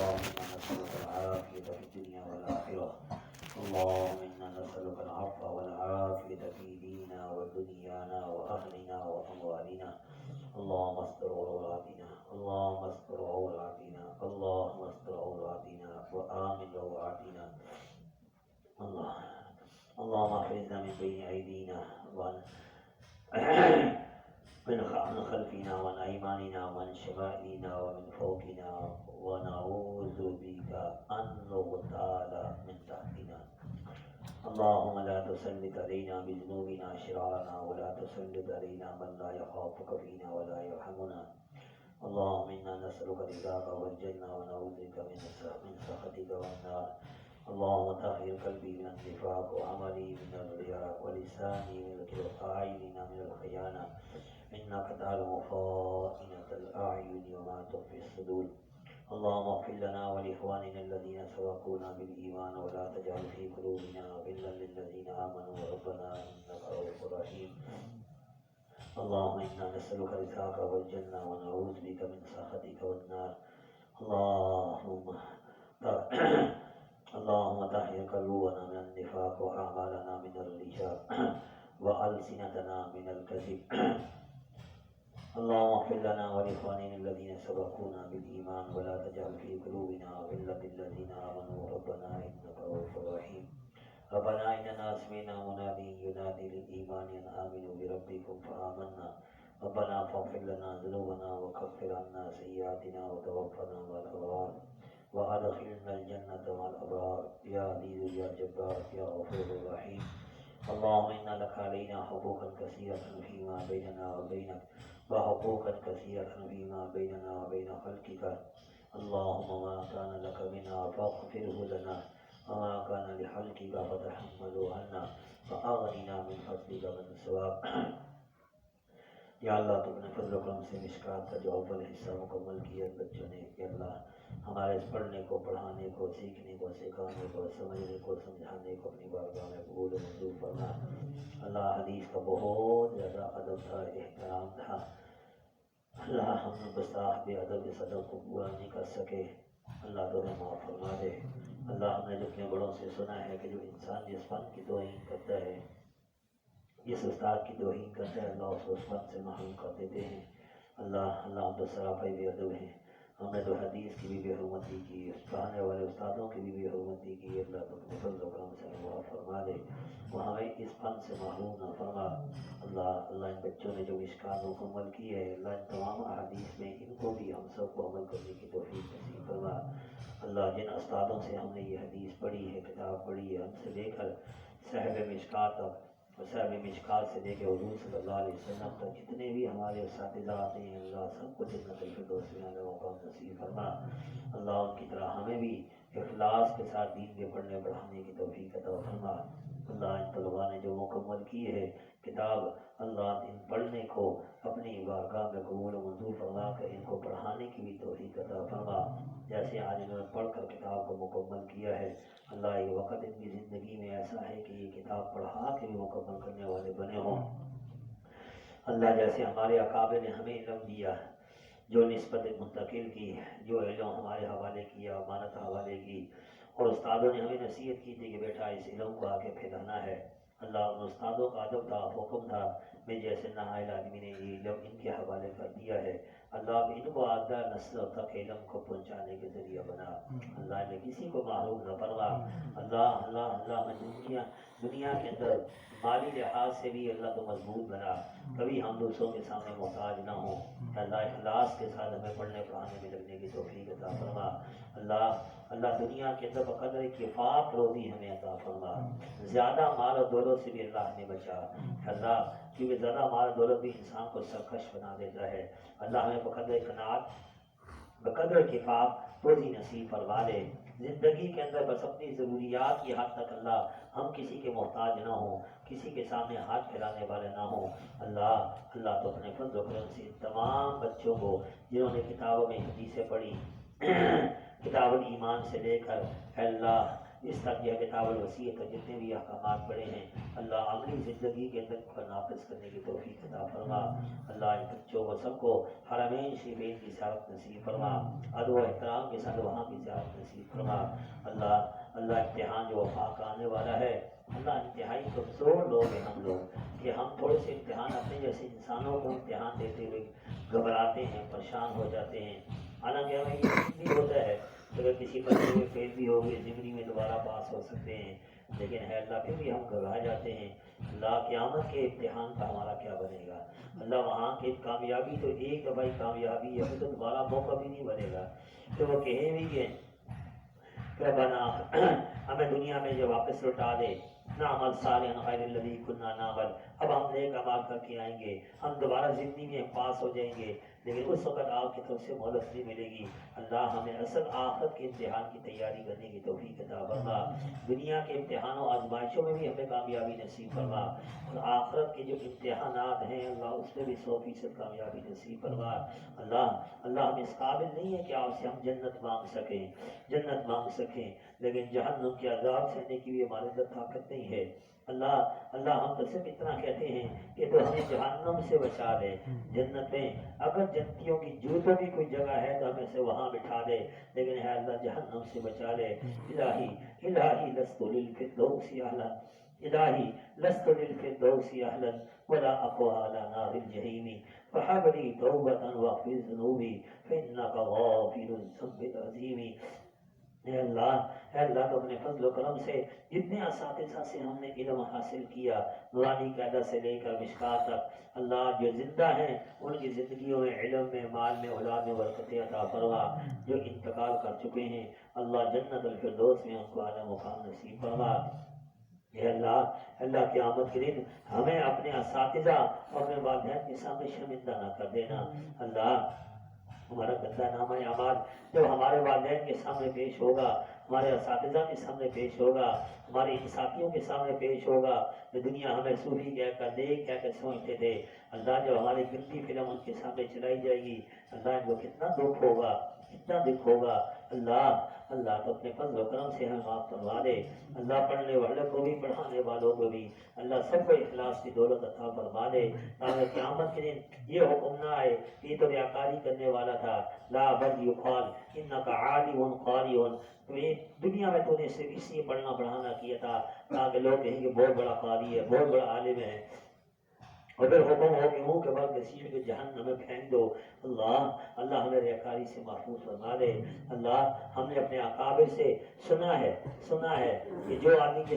اللهم إنا نسألك العافية في الدنيا والآخرة. اللهم إنا نسألك العفو والعافية في ديننا ودنيانا وأهلنا وأموالنا. اللهم استر عوراتنا، اللهم استر عوراتنا، اللهم استر عوراتنا وآمن روعاتنا. اللهم احفظنا من بين أيدينا من خلفنا وعن أيماننا وعن شمائلنا ومن فوقنا، ونعوذ بك أن نغتال من تحتنا. اللهم لا تسلط علينا بذنوبنا شرارنا، ولا تسلط علينا من لا يخافك فينا ولا يرحمنا. اللهم إنا نسألك رضاك والجنة، ونعوذ بك من سخطك والنار. اللهم طهر قلبي من النفاق، وعملي من الرياء، ولساني من الكذب، وأعيننا من الخيانة. إنك تعلم خائنة الأعين وما تخفي الصدور. اللهم اغفر لنا ولإخواننا الذين سبقونا بالإيمان، ولا تجعل في قلوبنا غلا للذين آمنوا ربنا إنك رؤوف رحيم. اللهم إنا نسألك رضاك والجنة، ونعوذ بك من سخطك والنار. اللهم طهر قلوبنا من النفاق، وأعمالنا من الرجاء، وألسنتنا من الكذب. اللهم اغفر لنا ولإخواننا الذين سبقونا بالإيمان، ولا تجعل في قلوبنا غلا للذين آمنوا ربنا إنك رؤوف رحيم. ربنا إننا سمعنا مناديا ينادي للإيمان أن آمنوا بربكم فآمنا. ربنا فاغفر لنا ذنوبنا وكفر عنا سيئاتنا وتوفنا مع الأبرار، وأدخلنا الجنة مع الأبرار يا عزيز يا جبار يا غفور رحيم. اللهم إن لك علينا حقوقا كثيرة فيما بيننا وبينك، وحقوقا كثيرة فيما بيننا وبين خلقك. اللهم ما كان لك منا فاغفره لنا، وما كان لخلقك فتحمله عنا، فأغننا من فضلك من سواك. یا اللہ تو اپنے فضل و کرم سے مشکات کا جو اول حصہ مکمل کیا بچوں نے، یا اللہ ہمارے اس پڑھنے کو، پڑھانے کو، سیکھنے کو، سکھانے کو، سمجھنے کو، سمجھانے کو اپنی بارگاہ میں قبول و منظور فرما۔ اللہ حدیث کا بہت زیادہ ادب تھا، احترام تھا۔ اللہ ہم نے گستاخ بے ادب اس ادب کو پورا نہیں کر سکے، اللہ تو ہمیں معاف فرما دے۔ اللہ ہم نے اپنے بڑوں سے سنا ہے کہ جو انسان جس فن کی توہین کرتا ہے، جس استاد کی توہین کرتا ہے، اللہ اس فن سے محروم کر دیتے ہیں۔ اللہ ہم تو سراپا بے ادب ہیں، ہم نے تو حدیث کی بھی بے حرمتی کی، پڑھانے والے استادوں کی بھی بے حرمتی کی۔ اللہ تو اپنے فضل و کرم سے معاف فرما دے، وہ ہمیں اس فن سے محروم نہ فرما۔ اللہ ان بچوں نے جو مشکات مکمل کی ہے، اللہ ان تمام احادیث میں ان کو بھی ہم سب کو عمل کرنے کی توفیق نصیب فرما۔ اللہ جن استادوں سے ہم نے یہ حدیث پڑھی ہے، کتاب پڑھی ہے، ہم سے لے کر صاحب مشکات تک، اور صاحب مشکات سے لے کے حضور صلی اللہ علیہ وسلم تک جتنے بھی ہمارے اساتذہ آتے ہیں، اللہ سب کو جنت الفردوس میں اعلیٰ مقام نصیب فرما۔ اللہ ان کی طرح ہمیں بھی اخلاص کے ساتھ دین کے پڑھنے پڑھانے کی توفیق عطا فرما۔ اللہ ان طلباء نے جو مکمل کی ہے کتاب، اللہ ان پڑھنے کو اپنی بارگاہ میں قبول و منظور فرما کر ان کو پڑھانے کی بھی توفیق عطا فرما۔ جیسے آج انہوں نے پڑھ کر کتاب کو مکمل کیا ہے، اللہ یہ وقت ان کی زندگی میں ایسا ہے کہ یہ کتاب پڑھا کے بھی مکمل کرنے والے بنے ہوں۔ اللہ جیسے ہمارے اکابر نے ہمیں علم دیا، جو نسبت منتقل کی، جو علم ہمارے حوالے کیا، امانت حوالے کی، اور استادوں نے ہمیں نصیحت کی تھی کہ بیٹا اس علم کو آگے پھیلانا ہے۔ اللہ ان استادوں کا ادب تھا، حکم تھا، میں جیسے نہائل آدمی نے یہ علم ان کے حوالے کر دیا ہے، اللہ ان کو آگے نسلوں تک علم کو پہنچانے کے ذریعہ بنا۔ اللہ نے کسی کو محروم نہ فرما۔ اللہ میں دنیا کے اندر مالی لحاظ سے بھی اللہ تو مضبوط بنا، کبھی ہم دوسروں کے سامنے محتاج نہ ہوں۔ اللہ اخلاص کے ساتھ ہمیں پڑھنے پڑھانے میں لگنے کی توفیق عطا فرما۔ اللہ دنیا کے اندر بقدر کفایت روزی ہمیں عطا فرما۔ زیادہ مال و دولت سے بھی اللہ ہمیں بچا اللہ، کیونکہ زیادہ مال و دولت بھی انسان کو سرکش بنا دیتا ہے۔ اللہ ہمیں بقدر قناعت، بقدر کفایت روزی نصیب فرما دے۔ زندگی کے اندر بس اپنی ضروریات کی حد تک اللہ ہم کسی کے محتاج نہ ہوں، کسی کے سامنے ہاتھ پھیلانے والے نہ ہوں۔ اللہ تو اپنے فضل و کرم سے تمام بچوں کو جنہوں نے کتابوں میں حدیثیں پڑھی، کتاب الایمان سے لے کر اللہ اس طرح کتاب الوسیع کا جتنے بھی احکامات پڑے ہیں اللہ عملی زندگی کے اندر کو نافذ کرنے کی توفیق عطا فرما۔ اللہ ان بچوں کو سب کو حرمین شریفین کی زیارت نصیب فرما، ادب و احترام کے ساتھ وہاں کی زیارت نصیب فرما۔ اللہ امتحان جو وفا کا آنے والا ہے، اللہ انتہائی کمزور لوگ ہیں ہم لوگ کہ ہم تھوڑے سے امتحان اپنے جیسے انسانوں کو امتحان دیتے ہوئے گھبراتے ہیں، پریشان ہو جاتے ہیں۔ حالانکہ ہمیں یہ بھی ہوتا ہے کہ اگر کسی بچے میں فیل بھی ہو گئے زندگی میں دوبارہ پاس ہو سکتے ہیں، لیکن ہے اللہ پھر بھی ہم گھبرا جاتے ہیں۔ اللہ قیامت کے امتحان کا ہمارا کیا بنے گا؟ اللہ وہاں کی کامیابی تو ایک دفعہ کامیابی ہے، تو دوبارہ موقع بھی نہیں بنے گا۔ تو وہ کہیں بھی کہ ربنا ہمیں دنیا میں جو واپس لوٹا دے، نعمل صالحا غیر الذی کنا نعمل، اب ہم نیک اعمال کر کے آئیں گے، ہم دوبارہ زندگی میں پاس ہو جائیں گے، لیکن اس وقت آپ کی طرف سے مہلت نہیں ملے گی۔ اللہ ہمیں اصل آخرت کے امتحان کی تیاری کرنے کی توفیق عطا فرما، دنیا کے امتحان و آزمائشوں میں بھی ہمیں کامیابی نصیب فرما، اور آخرت کے جو امتحانات ہیں اللہ اس میں بھی 100% کامیابی نصیب فرما۔ اللہ ہم اس قابل نہیں ہے کہ آپ سے ہم جنت مانگ سکیں، لیکن جہنم کے عذاب سہنے کی بھی ہمارے اندر طاقت نہیں ہے۔ اللہ ہم تو صرف اتنا کہتے ہیں کہ تو ہمیں جہنم سے بچا لے، جنت میں اگر جنتیوں کی جوتوں کی کوئی جگہ ہے تو ہمیں سے وہاں بٹھا دے، لیکن ہے اللہ جہنم سے بچا لے۔ الہی لست للفردوس اہلا، الہی لست للفردوس اہلا ولا اقوى على نار الجحیم فہب لی توبۃ واغفر ذنوبی فانک غافر الذنب العظیم۔ اے اللہ تو اپنے فضل و کرم سے جتنے اساتذہ سے ہم نے علم حاصل کیا، نورانی قاعدہ سے لے کر مشکات تک، اللہ جو زندہ ہیں ان کی زندگیوں میں علم میں مال میں اولاد میں برکت عطا فرما، جو انتقال کر چکے ہیں اللہ جنت الفردوس میں ان کو اعلیٰ مقام نصیب فرما۔ اے اللہ قیامت کے دن ہمیں اپنے اساتذہ اور اپنے والدین کے سامنے شرمندہ نہ کر دینا۔ اللہ ہمارا گندا نامہ اعمال جب ہمارے والدین کے سامنے پیش ہوگا، ہمارے اساتذہ کے سامنے پیش ہوگا، ہمارے ان ساتھیوں کے سامنے پیش ہوگا، جو دنیا ہمیں صوفی کہہ کر نیک کہہ کر سمجھتے تھے، اللہ جب ہماری گندی فلم ان کے سامنے چلائی جائے گی، اللہ ان کو کتنا دکھ ہوگا، کتنا دکھ ہوگا۔ اللہ تو اپنے فضل و کرم سے ہمیں معاف فرما دے۔ اللہ پڑھنے والوں کو بھی پڑھانے والوں کو بھی اللہ سب کو اخلاص کی دولت عطا فرما دے، تاکہ قیامت کے دن یہ حکم نہ آئے کہ یہ تو ریاکاری کرنے والا تھا، لا بل یقال انک عالم قاری، تو یہ دنیا میں تو نے صرف اس لیے پڑھنا پڑھانا کیا تھا تاکہ لوگ کہیں کہ بہت بڑا قاری ہے، بہت بڑا عالم ہے، اور پھر حکم ہو کہ منہ کے بعد کسی کے جہنم میں پھینک دو۔ اللہ ہمیں ریاکاری سے محفوظ فرما دے۔ اللہ ہم نے اپنے اکابر سے سنا ہے کہ جو آدمی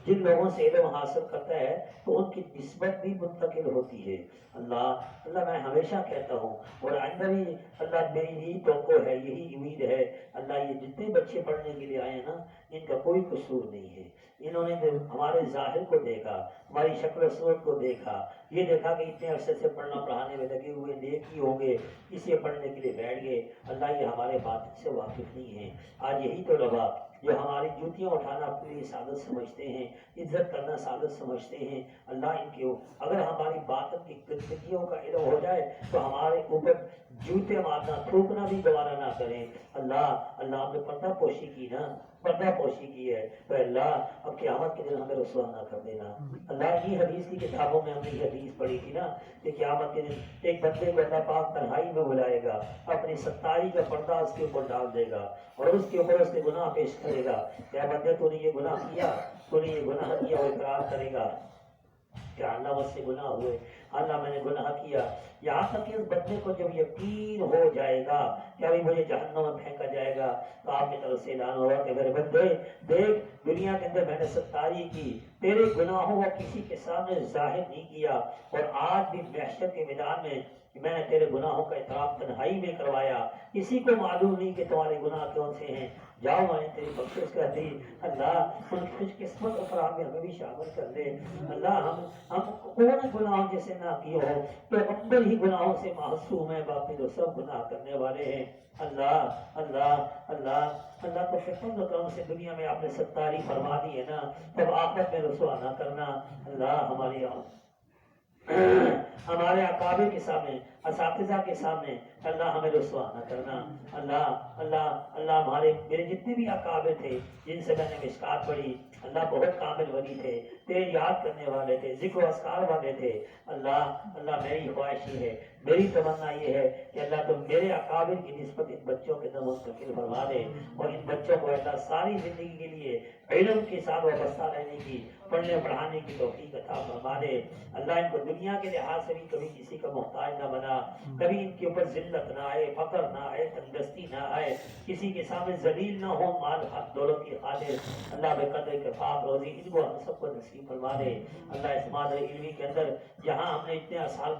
جن لوگوں سے علم حاصل کرتا ہے تو ان کی نسبت بھی منتقل ہوتی ہے۔ اللہ میں ہمیشہ کہتا ہوں اور آئندہ بھی اللہ میری یہی توقع ہے، یہی امید ہے، اللہ یہ جتنے بچے پڑھنے کے لیے آئے ہیں نا ان کا کوئی قصور نہیں ہے، انہوں نے ہمارے ظاہر کو دیکھا، ہماری شکل و صورت کو دیکھا، یہ دیکھا کہ اتنے عرصے سے پڑھنا پڑھانے میں لگے ہوئے نیک ہی ہوں گے، اس لیے پڑھنے کے لیے بیٹھ گئے۔ اللہ یہ ہمارے باطن سے واقف نہیں ہے۔ آج یہی تو لوگ جو ہماری جوتیاں اٹھانا اپنے لیے سعادت سمجھتے ہیں، عزت کرنا سعادت سمجھتے ہیں، اللہ ان کے اگر ہماری باطن کی گندگیوں کا علم ہو جائے تو ہمارے اوپر جوتے مارنا تھوکنا بھی گوارا نہ کریں۔ اللہ ہم نے پردہ پوشی کی ہے، تو اللہ اب قیامت کے دن ہمیں رسوا نہ کر دینا۔ اللہ یہ حدیث کی کتابوں میں ہم نے یہ حدیث پڑھی تھی نا کہ قیامت کے دن ایک بندے کو اللہ پاک تنہائی میں بلائے گا، اپنی ستائی کا پردہ اس کے اوپر ڈال دے گا اور اس کے اوپر اس کے گناہ پیش کرے گا، کیا بندے تو نے یہ گناہ کیا وہ اقرار کرے گا کہ اللہ مجھ سے گناہ ہوئے، اللہ میں نے گناہ کیا، یہاں تک کہ اس بندے کو جب یقین ہو جائے گا کہ ابھی مجھے جہنم میں پھینکا جائے گا تو آپ کی طرف سے اعلان ہوگا کہ میرے بندے دیکھ، دنیا کے اندر میں نے ستاری کی، تیرے گناہوں کو کسی کے سامنے ظاہر نہیں کیا، اور آج بھی محشر کے میدان میں میں نے تیرے گناہوں کا اعتراف تنہائی میں کروایا، کسی کو معلوم نہیں کہ تمہارے گناہ کون سے ہیں، جاؤ میں نے تیری بخشش کر دی۔ اللہ ان خوش قسمت افراد میں ہمیں بھی شامل کر دے۔ اللہ ہم کون گناہوں جیسے نہ کیے ہو، پیغمبر ہی گناہوں سے معصوم ہے، باقی تو سب گناہ کرنے والے ہیں۔ اللہ تو فضل و کرم سے دنیا میں آپ نے ستاری فرما دی ہے نا، تب آخرت میں رسوا نہ کرنا۔ اللہ ہمارے اکابر کے سامنے اساتذہ کے سامنے اللہ ہمیں رسوا نہ کرنا۔ اللہ اللہ اللہ ہمارے میرے جتنے بھی اکابر تھے جن سے میں نے مشکات پڑھی، اللہ بہت کامل ولی تھے، تیرے یاد کرنے والے تھے، ذکر و اذکار والے تھے۔ اللہ اللہ میری خواہش یہ ہے، میری تمنا یہ ہے کہ اللہ تم میرے اکابر کی نسبت ان بچوں کے اندر منتقل فرما دے، اور ان بچوں کو اللہ ساری زندگی کے لیے علم کے ساتھ وابستہ رہنے کی، پڑھنے پڑھانے کی توفیق عطا فرما دے۔ اللہ ان کو دنیا کے لحاظ سے بھی کبھی کسی کا محتاج نہ بنا، کبھی ان کے اوپر ذلت نہ آئے، فقر نہ آئے، تنگدستی نہ آئے، کسی کے سامنے ذلیل نہ ہو مال حق دولت کی خاطر۔ اللہ بے قدر کفاف روزی ان کو ہم سب کو نصیب فرما دے۔ اللہ اس مادر علمی کے اندر جہاں ہم نے اتنے سال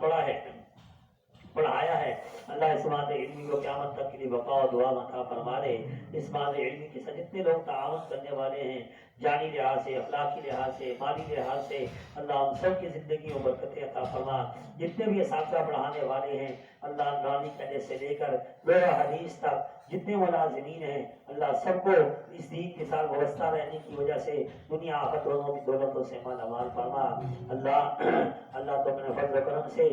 پڑھایا ہے، اللہ اس مادر علمی کو قیامت تک کے لیے بقا و دعا عطا فرما دے۔ اس مادر علمی کے ساتھ جتنے لوگ تعاون کرنے والے ہیں، جانی لحاظ سے، اخلاقی لحاظ سے، مالی لحاظ سے، اللہ ہم سب کی زندگی میں برکت عطا فرما۔ جتنے بھی اساتذہ پڑھانے والے ہیں، اللہ نورانی کہنے سے لے کر لوہا حدیث تک جتنے ملازمین ہیں، اللہ سب کو اس دین کے ساتھ وابستہ رہنے کی وجہ سے دنیا آخرت دونوں کی دولتوں سے مالا مال فرما۔ اللہ اللہ تو اپنے فضل و کرم سے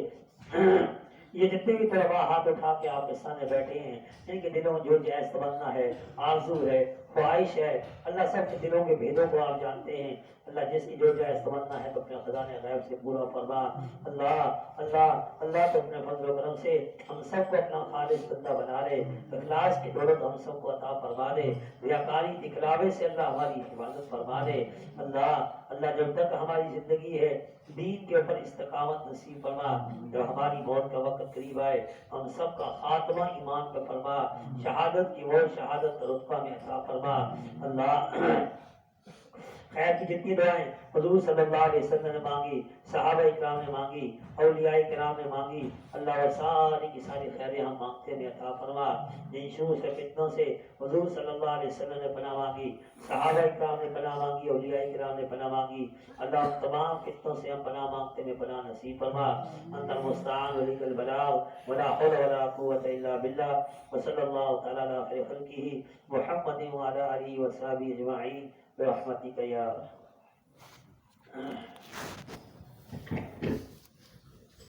یہ جتنے بھی طلباء ہاتھ اٹھا کے آپ کے سامنے بیٹھے ہیں، ان کے دلوں میں جو جائز تمنا ہے، آرزو ہے، خواہش ہے، اللہ سب کے دلوں کے بھیدوں کو آپ جانتے ہیں۔ اللہ جس کی جو جائز تمنا ہے تو اپنے خزانے غیب سے پورا فرما۔ اللہ اللہ اللہ تو اپنے فضل و کرم سے ہم سب کو اپنا خالص بندہ بنا دے، اخلاص کی دولت ہم سب کو عطا فرما دے، ریاکاری دکھلاوے سے اللہ ہماری حفاظت فرما دے۔ اللہ اللہ جب تک ہماری زندگی ہے دین کے اوپر استقامت نصیب فرما، جب ہماری موت کا وقت قریب آئے ہم سب کا خاتمہ ایمان پہ فرما، شہادت کی وہ شہادت رتبہ میں عطا فرما۔ اللہ خیر کی جتنی دعائیں حضور صلی اللہ علیہ وسلم نے مانگی، صحابہ اکرام نے مانگی، اولیاء کرام نے مانگی، اللہ وہ ساری کی ساری خیریں ہم مانگتے میں عطا فرما۔ جن شرور سے فتنوں سے حضور صلی اللہ علیہ وسلم نے پناہ مانگی، صحابہ اکرام نے پناہ مانگی، اولیاء کرام نے پناہ مانگی، اللہ ان تمام فتنوں سے ہم پناہ مانگتے میں پناہ نصیب فرما۔ انت المستعان ولیک البلاغ ولا حول ولا قوة الا باللہ، وصلی اللہ تعالی علی خیر خلقہ محمد وعلی آلہ وصحبہ اجمعین برحمتک یا